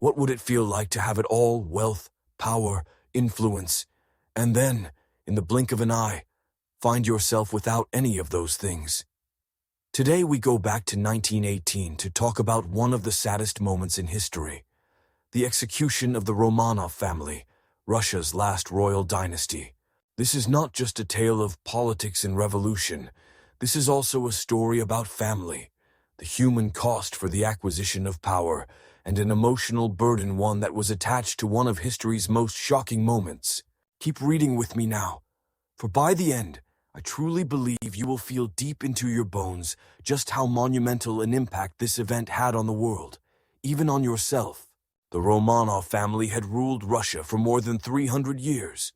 What would it feel like to have it all: wealth, power, influence, and then, in the blink of an eye, find yourself without any of those things? Today we go back to 1918 to talk about one of the saddest moments in history: the execution of the Romanov family, Russia's last royal dynasty. This is not just a tale of politics and revolution. This is also a story about family, the human cost for the acquisition of power, and an emotional burden, one that was attached to one of history's most shocking moments. Keep reading with me now, for by the end, I truly believe you will feel deep into your bones just how monumental an impact this event had on the world, even on yourself. The Romanov family had ruled Russia for more than 300 years.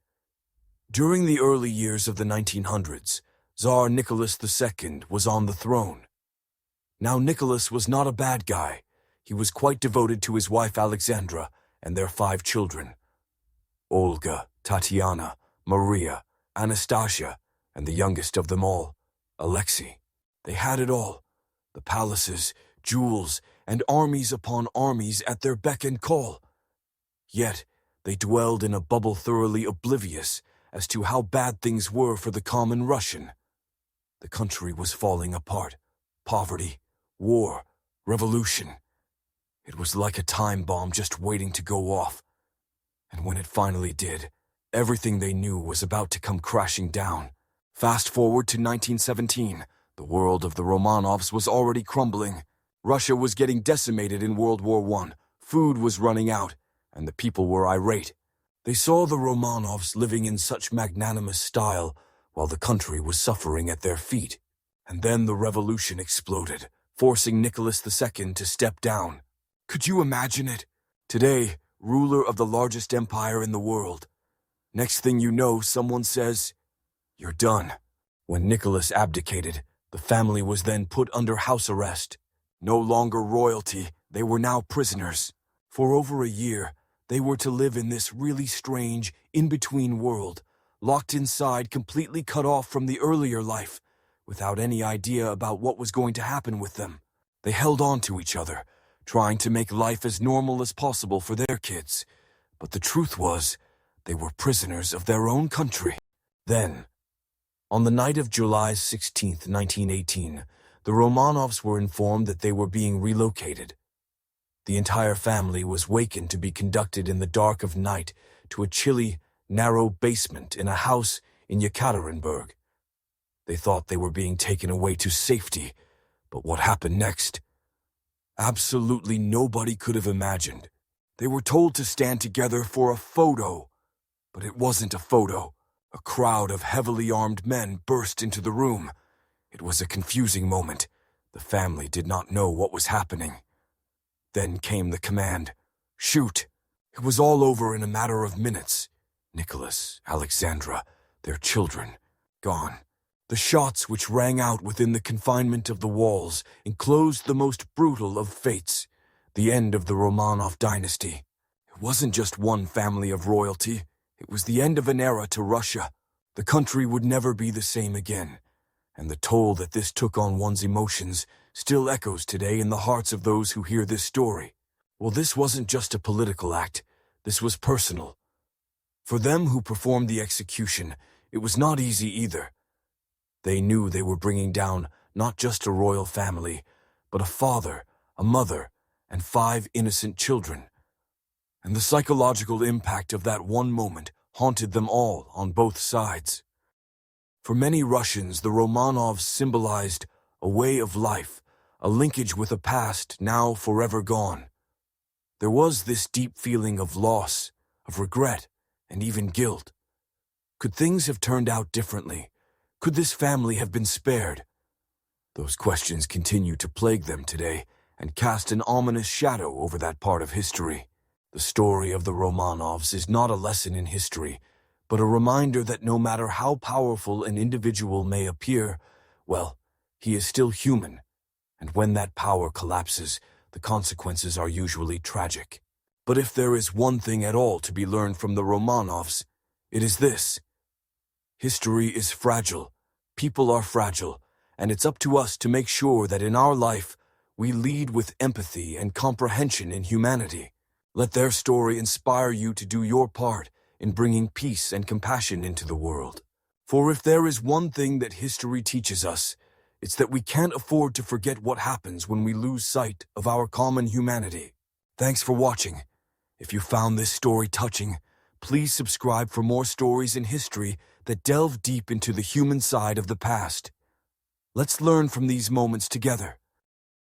During the early years of the 1900s, Tsar Nicholas II was on the throne. Now, Nicholas was not a bad guy. He was quite devoted to his wife Alexandra and their 5 children: Olga, Tatiana, Maria, Anastasia, and the youngest of them all, Alexei. They had it all: the palaces, jewels, and armies upon armies at their beck and call. Yet, they dwelled in a bubble, thoroughly oblivious as to how bad things were for the common Russian. The country was falling apart. Poverty, war, revolution. It was like a time bomb just waiting to go off. And when it finally did, everything they knew was about to come crashing down. Fast forward to 1917, the world of the Romanovs was already crumbling. Russia was getting decimated in World War I, food was running out, and the people were irate. They saw the Romanovs living in such magnanimous style while the country was suffering at their feet. And then the revolution exploded, forcing Nicholas II to step down. Could you imagine it? Today, ruler of the largest empire in the world. Next thing you know, someone says, "You're done." When Nicholas abdicated, the family was then put under house arrest. No longer royalty, they were now prisoners. For over a year, they were to live in this really strange, in-between world, locked inside, completely cut off from the earlier life, without any idea about what was going to happen with them. They held on to each other, trying to make life as normal as possible for their kids. But the truth was, they were prisoners of their own country. Then, on the night of July 16, 1918, the Romanovs were informed that they were being relocated. The entire family was wakened to be conducted in the dark of night to a chilly, narrow basement in a house in Ekaterinburg. They thought they were being taken away to safety, but what happened next? Absolutely nobody could have imagined. They were told to stand together for a photo, but it wasn't a photo. A crowd of heavily armed men burst into the room. It was a confusing moment. The family did not know what was happening. Then came the command, "Shoot!" It was all over in a matter of minutes. Nicholas, Alexandra, their children, gone. The shots which rang out within the confinement of the walls enclosed the most brutal of fates, the end of the Romanov dynasty. It wasn't just one family of royalty. It was the end of an era to Russia. The country would never be the same again, and the toll that this took on one's emotions still echoes today in the hearts of those who hear this story. Well, this wasn't just a political act. This was personal. For them who performed the execution, it was not easy either. They knew they were bringing down not just a royal family, but a father, a mother, and 5 innocent children. And the psychological impact of that one moment haunted them all on both sides. For many Russians, the Romanovs symbolized a way of life, a linkage with a past now forever gone. There was this deep feeling of loss, of regret, and even guilt. Could things have turned out differently? Could this family have been spared? Those questions continue to plague them today and cast an ominous shadow over that part of history. The story of the Romanovs is not a lesson in history, but a reminder that no matter how powerful an individual may appear, well, he is still human, and when that power collapses, the consequences are usually tragic. But if there is one thing at all to be learned from the Romanovs, it is this: history is fragile, people are fragile, and it's up to us to make sure that in our life we lead with empathy and comprehension in humanity. Let their story inspire you to do your part in bringing peace and compassion into the world. For if there is one thing that history teaches us, it's that we can't afford to forget what happens when we lose sight of our common humanity. Thanks for watching. If you found this story touching, please subscribe for more stories in history that delve deep into the human side of the past. Let's learn from these moments together.